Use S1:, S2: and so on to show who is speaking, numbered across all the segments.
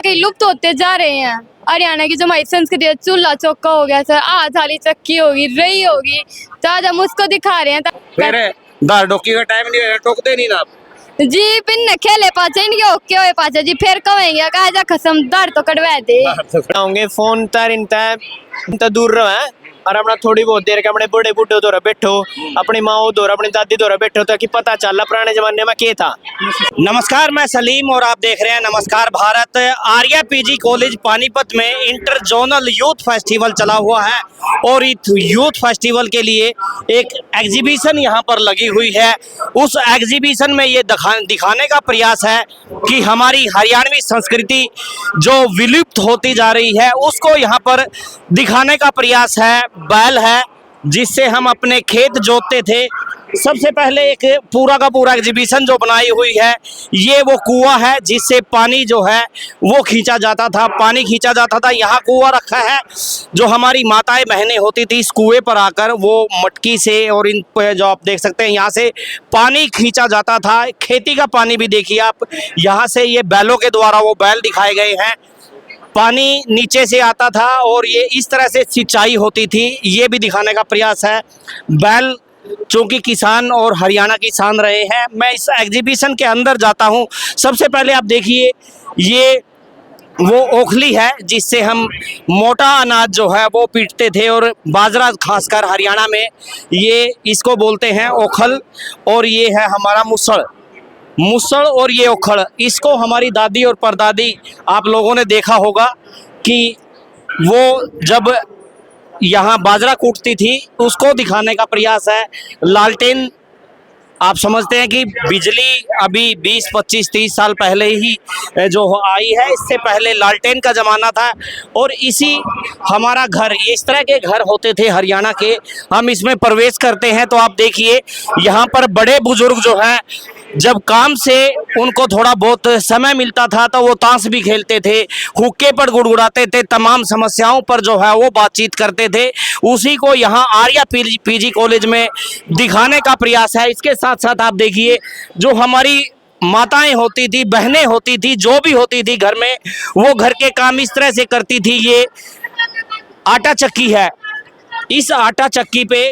S1: कई लुप्त होते जा रहे हैं। हरियाणा की जो हमारी संस्कृति है, चूल्हा चौका हो गया सर, थाली चक्की होगी, रही होगी, तो आज हम उसको दिखा रहे हैं।
S2: फिर दाल डोकी का टाइम नहीं है, टोकते नहीं ना आप?
S1: जी पिन खेले पाचे इनके ओके होए पाचे जी, फिर कहेंगे कहा जा खसम दाढ़ तो कटवा दे
S3: होंगे फोन तर इनता दूर रहे और अपना थोड़ी बहुत देर के अपने बड़े बूढ़े दौरा बैठो, अपनी माँ दौरा अपनी दादी दौरा बैठो ताकि पता चला पुराने जमाने में क्या था।
S2: नमस्कार, मैं सलीम और आप देख रहे हैं नमस्कार भारत। आर्या पीजी कॉलेज पानीपत में इंटर जोनल यूथ फेस्टिवल चला हुआ है और इस यूथ फेस्टिवल के लिए एक एग्जीबिशन यहाँ पर लगी हुई है। उस एग्जीबिशन में ये दिखाने का प्रयास है कि हमारी हरियाणवी संस्कृति जो विलुप्त होती जा रही है उसको यहाँ पर दिखाने का प्रयास है। बैल है जिससे हम अपने खेत जोतते थे। सबसे पहले एक पूरा का पूरा एग्जीबिशन जो बनाई हुई है, ये वो कुआं है जिससे पानी जो है वो खींचा जाता था, पानी खींचा जाता था। यहाँ कुआं रखा है जो हमारी माताएं बहनें होती थी, इस कुएं पर आकर वो मटकी से और इन पे जो आप देख सकते हैं यहाँ से पानी खींचा जाता था। खेती का पानी भी देखिए आप, यहाँ से ये बैलों के द्वारा वो बैल दिखाए गए हैं। पानी नीचे से आता था और ये इस तरह से सिंचाई होती थी, ये भी दिखाने का प्रयास है। बैल चूंकि किसान और हरियाणा की शान रहे हैं। मैं इस एग्जीबिशन के अंदर जाता हूं। सबसे पहले आप देखिए, ये वो ओखली है जिससे हम मोटा अनाज जो है वो पीटते थे और बाजरा, खासकर हरियाणा में ये इसको बोलते हैं ओखल। और ये है हमारा मुसड़ और ये ओखड़, इसको हमारी दादी और परदादी आप लोगों ने देखा होगा कि वो जब यहाँ बाजरा कूटती थी उसको दिखाने का प्रयास है। लालटेन, आप समझते हैं कि बिजली अभी 20, 25, 30 साल पहले ही जो आई है, इससे पहले लालटेन का ज़माना था। और इसी हमारा घर, इस तरह के घर होते थे हरियाणा के। हम इसमें प्रवेश करते हैं तो आप देखिए यहाँ पर बड़े बुजुर्ग जो हैं, जब काम से उनको थोड़ा बहुत समय मिलता था तो वो ताश भी खेलते थे, हुक्के पर गुड़गुड़ाते थे, तमाम समस्याओं पर जो है वो बातचीत करते थे। उसी को यहाँ आर्या पीजी कॉलेज में दिखाने का प्रयास है। इसके साथ साथ आप देखिए, जो हमारी माताएं होती थी, बहनें होती थी, जो भी होती थी घर में, वो घर के काम इस तरह से करती थी। ये आटा चक्की है, इस आटा चक्की पे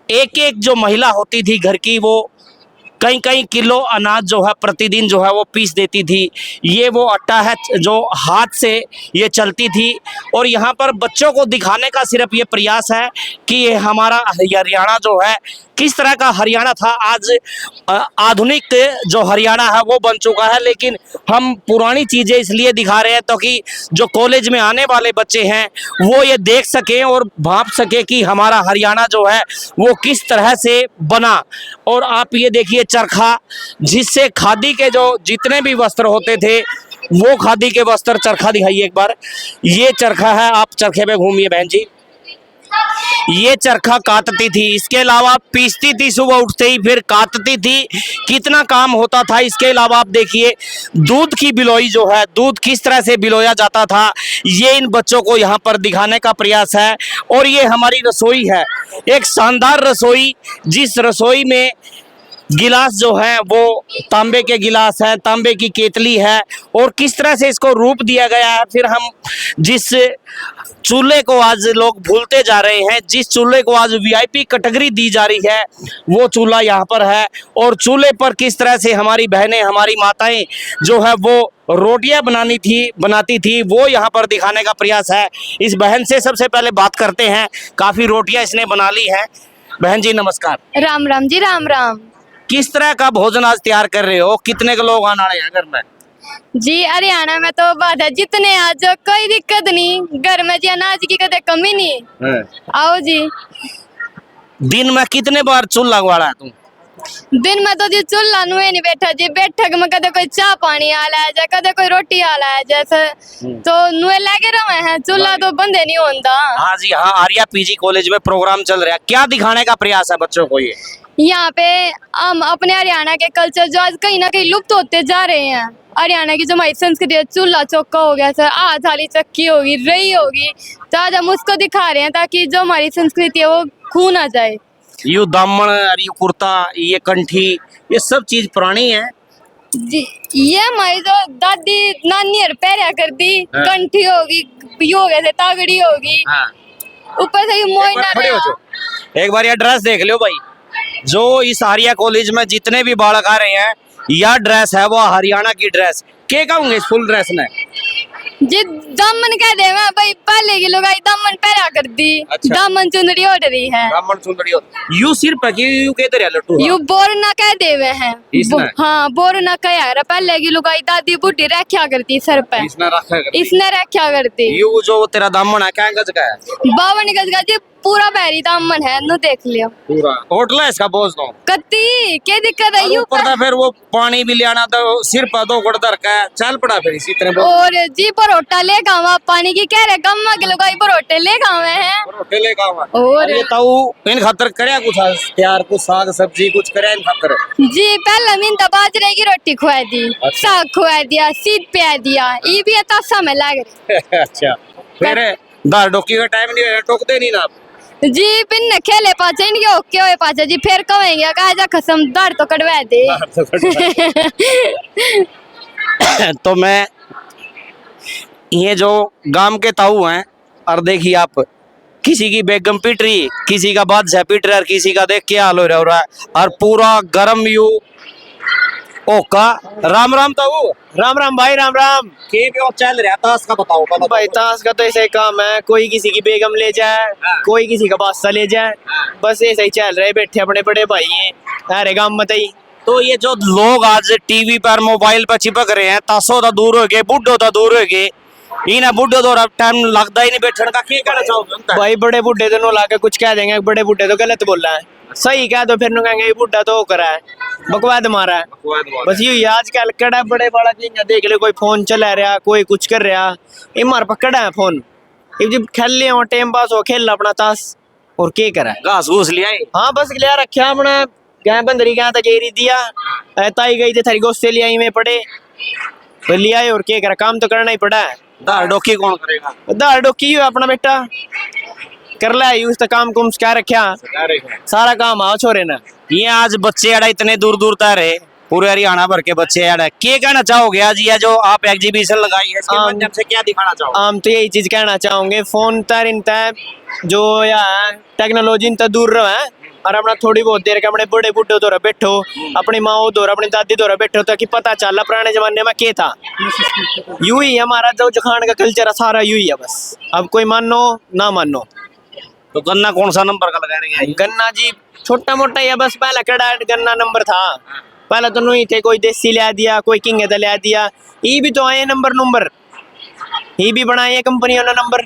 S2: एक एक जो महिला होती थी घर की, वो कई कई किलो अनाज जो है प्रतिदिन जो है वो पीस देती थी। ये वो आटा है जो हाथ से ये चलती थी। और यहाँ पर बच्चों को दिखाने का सिर्फ ये प्रयास है कि ये हमारा हरियाणा जो है किस तरह का हरियाणा था। आज आधुनिक जो हरियाणा है वो बन चुका है, लेकिन हम पुरानी चीज़ें इसलिए दिखा रहे हैं ताकि जो कॉलेज में आने वाले बच्चे हैं वो ये देख सकें और भांप सके कि हमारा हरियाणा जो है वो किस तरह से बना। और आप ये देखिए चरखा, जिससे खादी के जो जितने भी वस्त्र होते थे वो खादी के वस्त्र, चरखा दिखाइए एक बार। ये चरखा है, आप चरखे पे घूमिए बहन जी। ये चरखा काटती थी, इसके अलावा पीसती थी, सुबह उठते ही फिर काटती थी, कितना काम होता था। इसके अलावा आप देखिए दूध की बिलोई जो है, दूध किस तरह से बिलोया जाता था, ये इन बच्चों को यहाँ पर दिखाने का प्रयास है। और ये हमारी रसोई है, एक शानदार रसोई, जिस रसोई में गिलास जो है वो तांबे के गिलास है, तांबे की केतली है और किस तरह से इसको रूप दिया गया है। फिर हम जिस चूल्हे को आज लोग भूलते जा रहे हैं, जिस चूल्हे को आज वीआईपी कैटेगरी दी जा रही है, वो चूल्हा यहाँ पर है। और चूल्हे पर किस तरह से हमारी बहनें, हमारी माताएं जो है वो रोटियां बनाती थी, वो यहाँ पर दिखाने का प्रयास है। इस बहन से सबसे पहले बात करते हैं, काफ़ी रोटियां इसने बना ली हैं। बहन जी नमस्कार।
S1: राम राम जी, राम राम।
S2: किस तरह का भोजन आज तैयार कर रहे हो? कितने के लोग आना रहे हैं घर में?
S1: जी हरियाणा में तो बात है, जितने आज कोई दिक्कत नहीं, घर में जी अनाज की कदे कमी नहीं। आओ जी।
S2: दिन में कितने बार चूल्हा लगवा रहा है तुम?
S1: दिन में तो जी चूल्हा नुए नहीं बैठा जी, बैठक में कदे कोई चाय पानी आला है, कदे कोई रोटी आला है, जैसे तो नुए लगे रहे हैं, चूल्हा तो बंदे नहीं होता।
S2: हाँ जी हाँ, आर्या पीजी कॉलेज में प्रोग्राम चल रहा है, क्या दिखाने का प्रयास है बच्चों को? ये
S1: यहाँ पे हम अपने हरियाणा के कल्चर जो आज कहीं ना कहीं लुप्त होते जा रहे हैं। हरियाणा की जो हमारी संस्कृति है, चूल्हा चौका हो गया सर, थाली चक्की होगी, रही होगी, तो आज हम उसको दिखा रहे हैं ताकि जो हमारी संस्कृति है वो खो ना जाए।
S2: ये दामन, ये कुर्ता, ये कंठी, ये सब चीज पुरानी है।
S1: जी ये हमारी जो दादी नानी हर पैरा करती
S2: हाँ।
S1: कंठी होगी, यो हो गए थे तागड़ी होगी,
S2: हाँ
S1: ऊपर से ये मोई
S2: एक बार
S1: ना
S2: खड़े हो जाओ। एक बार यह ड्रेस देख लो भाई, जो इस आर्या कॉलेज में जितने भी बालक आ रहे हैं, यह ड्रेस है वो हरियाणा की ड्रेस। क्या कहूंगे इस फुल ड्रेस में?
S1: जी दामन कह दे मैं भाई, पहले की लुगाई दामन पैरा कर दी,
S2: अच्छा।
S1: दामन चुंदड़ी ओढ़ रही है,
S2: ब्राह्मण सुंदरी हो यू सिर्फ है कि यू कहते रहे लट्टू
S1: यू बोरना कह देवे हैं।
S2: इसने?
S1: हाँ बोरना कह रहा, पहले की लुगाई दादी बूढ़ी रखा करती सर पे,
S2: इसने रखा कर
S1: इसने रखा करती।
S2: यू जो तेरा दामन है क्या गज का है?
S1: 52 गज का जी, पूरा बहरी दामन है, नु देख लियो।
S2: पूरा होटल है इसका बोझ दो
S1: कत्ती क्या दिक्कत है? यू
S2: ऊपर फिर वो पानी भी ले आना तो सिर पर दो गुड़ दर का चल पड़ा फिर इसी तरह
S1: और जी परोटा ले खावा, पानी की कह रहे गम्मा के लोग परोटे ले खावे हैं।
S2: रोटे ले का
S1: और
S2: ये ताऊ इन खातर करया कुछ तैयार कुछ साग सब्जी कुछ करया इन खातर?
S1: जी पहले मिनता बाजरे की रोटी खुआ दी,
S2: अच्छा।
S1: साग खुआ दिया, सीध पिया दिया, ये भी तासा में लग रही।
S2: अच्छा फिर दाल डोकी का टाइम नहीं है, टोकते नहीं ना आप?
S1: जी पिन खेले पाचे इनके ओके होए पाचे जी, फिर कहेंगे कहा जा कसम दार तो कटवा दे।
S2: तो मैं ये जो गांव के ताऊ हैं, और देखिए आप किसी की बेगम पीट रही, किसी का बादशाह पीट रहा है, और किसी का देख के हाल हो रहा है, और पूरा गरम यू ओका। राम राम ताऊ।
S3: राम राम भाई, राम राम।
S2: के भी चल रहा ताश का बताओ पहले।
S3: भाई ताश का तो ऐसा ही काम है, कोई किसी की बेगम ले जाए, कोई किसी का बादशाह ले जाए, बस ऐसा ही चल रहा है। बैठे अपने बड़े भाई हैं अरे गांव मत ही।
S2: तो ये जो लोग आज टीवी पर मोबाइल पर चिपक रहे हैं, ताशो तो दूर हो गए, बुड्ढो तो दूर हो गए, इन्हें बुड्ढो तो टाइम लगता ही नहीं बैठने का। क्या कहना चाहोगे?
S3: भाई बड़े बूढ़े दोनों लाके कुछ कह देंगे, बड़े बूढ़े तो गलत बोल रहा है, सही कह दो फिर नु कहेंगे ये बूढ़ा तो करा है, बकवाद मारा है। बस यही आजकल कड़ा बड़े बड़ा चीज देख ले, कोई फोन चला रहा, कोई कुछ कर रहा, ये मार पकड़ा है फोन, ये जब खेल लिया हो टाइम पास हो, खेल अपना ताश और क्या करा है।
S2: घास घूस लिया है?
S3: हाँ बस लिया रखा अपना, गए बंदरी गया था गेरी दिया, ताई गई थी थारी गोश्त से लिया में पड़े तो लिया है, और क्या करा, काम तो करना ही पड़ा है।
S2: दाल डोकी कौन करेगा?
S3: दाल डोकी अपना बेटा कर ला, यूज तो काम कुम क्या रखा, सारा काम आओ छोरे ना।
S2: ये आज बच्चे अड़ा इतने दूर दूर तक रहे, पूरे हरियाणा भर के बच्चे अड़ा, क्या कहना चाहोगे आज ये जो आप एग्जीबिशन लगाई है, इसके माध्यम से क्या दिखाना चाहोगे?
S3: हम तो यही चीज कहना चाहोगे, फोन तर इन जो या टेक्नोलॉजी इन दूर रहे, और अपना थोड़ी बहुत देर के अपने बड़े बूढ़े दौरा बैठो, अपनी माओ दौरा अपनी दादी दौरा बैठो, ताकि पता चला पुराने जमाने में क्या था। यू ही हमारा जो खान का कल्चर है सारा यू ही है, बस अब कोई मानो ना मानो।
S2: तो गन्ना कौन सा नंबर का लगा रहे हैं?
S3: गन्ना जी छोटा मोटा ही है, बस पहला कड़ा गन्ना नंबर था, पहले तो नहीं थे, कोई देसी ले दिया, कोई किंग ले दिया, ये भी तो आए नंबर, ये भी बनाए हैं कंपनियों ने नंबर।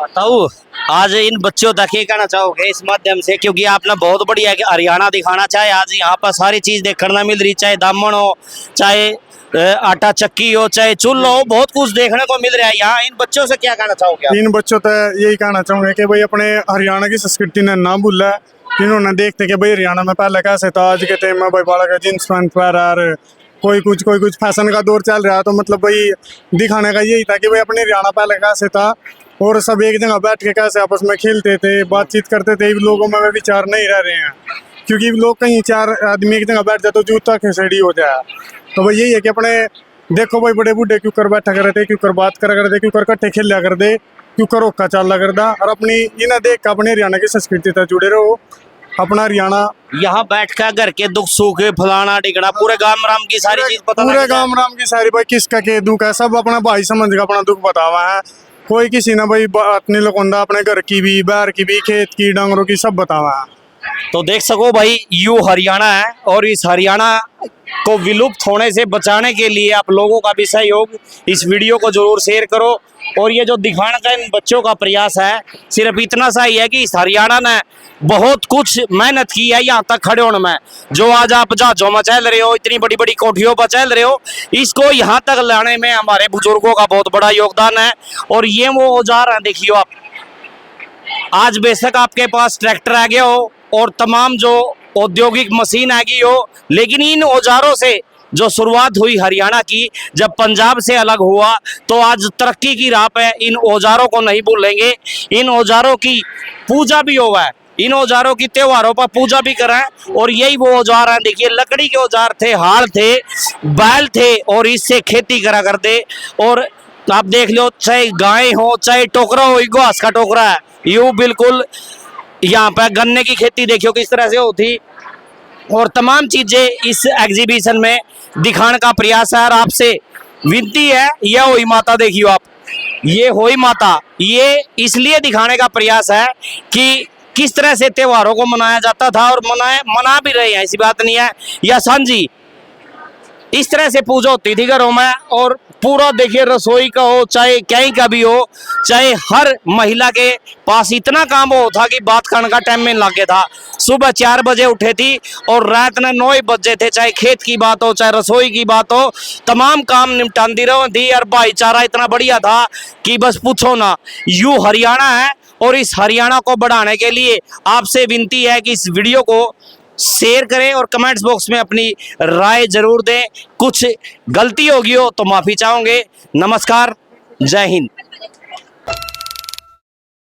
S2: ताऊ आज इन बच्चों तक ये कहना चाहोगे इस माध्यम से, क्योंकि आपने बहुत बढ़िया हरियाणा दिखाना चाहे, आज यहाँ पर सारी चीज देखने मिल रही, चाहे दामन हो, चाहे आटा चक्की हो, चाहे चूल्हा हो, बहुत कुछ देखने को मिल रहा है यहाँ। इन बच्चों से क्या कहना चाहोगे आप?
S4: इन बच्चों तक यही कहना चाहूंगा कि भाई अपने हरियाणा की संस्कृति ने ना भूला, इन्होंने देखते कि भाई हरियाणा में पहले कैसे था, आज के टाइम में भाई बड़ा का जींस पैंट पहन रहा, कोई कुछ फैशन का दौर चल रहा है, तो मतलब भाई दिखाने का यही था कि भाई अपने हरियाणा पहले कैसे था, और सब एक जगह बैठ के कैसे आपस में खेलते थे, बातचीत करते थे। लोगों में विचार नहीं रह रहे हैं, क्योंकि लोग कहीं 4 आदमी एक जगह बैठ जाए तो जूता खिसड़ी हो जाए। तो भाई यही है कि अपने देखो भाई बड़े बूढ़े क्यों कर बैठा कर थे, क्यों कर बात करा कर दे, क्यों कर कट्ठे खेल लिया कर दे, क्यों कर ओका चाला कर दा, और अपनी इन्हें देख कर अपने हरियाणा की संस्कृति तक जुड़े रहो। अपना हरियाणा
S2: यहाँ बैठ कर घर के दुख सुख फलाना टिकड़ा पूरे गांव राम की सारी चीज पता
S4: पूरे गांव राम की सारी भाई किसका के दुख है, सब अपना भाई समझ का अपना दुख बतावा है। कोई किसी ने भाई अपनी लोगोंदा अपने घर की भी, बाहर की भी, खेत की, डांगरों की सब बतावा है।
S2: तो देख सको भाई यू हरियाणा है, और इस हरियाणा को विलुप्त होने से बचाने के लिए आप लोगों का भी सहयोग, इस वीडियो को जरूर शेयर करो। और ये जो दिखाने का इन बच्चों का प्रयास है, सिर्फ इतना सा ही है कि इस हरियाणा ने बहुत कुछ मेहनत की है यहाँ तक खड़े होने में। जो आज आप जहाजों में चल रहे हो, इतनी बड़ी बड़ी कोठियों पर चल रहे हो, इसको यहाँ तक लाने में हमारे बुजुर्गों का बहुत बड़ा योगदान है। और ये वो औजार है, देखियो आप, आज बेशक आपके पास ट्रैक्टर आ गया हो और तमाम जो औद्योगिक मशीन आ गई हो, लेकिन इन औजारों से जो शुरुआत हुई हरियाणा की, जब पंजाब से अलग हुआ, तो आज तरक्की की राह पे इन औजारों को नहीं भूलेंगे। इन औजारों की पूजा भी होगा, इन औजारों की त्योहारों पर पूजा भी कराएं। और यही वो औजार हैं, देखिए लकड़ी के औजार थे, हाल थे, बैल थे और इससे खेती करा करते। और आप देख लो, चाहे गाय हो चाहे टोकरा हो, घास का टोकरा है, यूं बिल्कुल यहाँ पर गन्ने की खेती देखियो किस तरह से होती। और तमाम चीजें इस एग्जीबिशन में दिखाने का प्रयास है। और आपसे विनती है, यह होई माता देखियो आप, ये होई माता, ये इसलिए दिखाने का प्रयास है कि किस तरह से त्योहारों को मनाया जाता था और मना भी रहे हैं, ऐसी बात नहीं है। या सांझी इस तरह से पूजा होती थी घरों में। और पूरा देखिए, रसोई का हो चाहे कहीं का भी हो, चाहे हर महिला के पास इतना काम हो था कि बात करने का टाइम में लगे था। सुबह 4 बजे उठे थी और रात में 9 बजे थे, चाहे खेत की बात हो चाहे रसोई की बात हो, तमाम काम निपटाती रहो थी। और भाईचारा इतना बढ़िया था कि बस पूछो ना। यूं हरियाणा है और इस हरियाणा को बढ़ाने के लिए आपसे विनती है कि इस वीडियो को शेयर करें और कमेंट्स बॉक्स में अपनी राय जरूर दें। कुछ गलती होगी हो तो माफी चाहूंगे। नमस्कार, जय हिंद।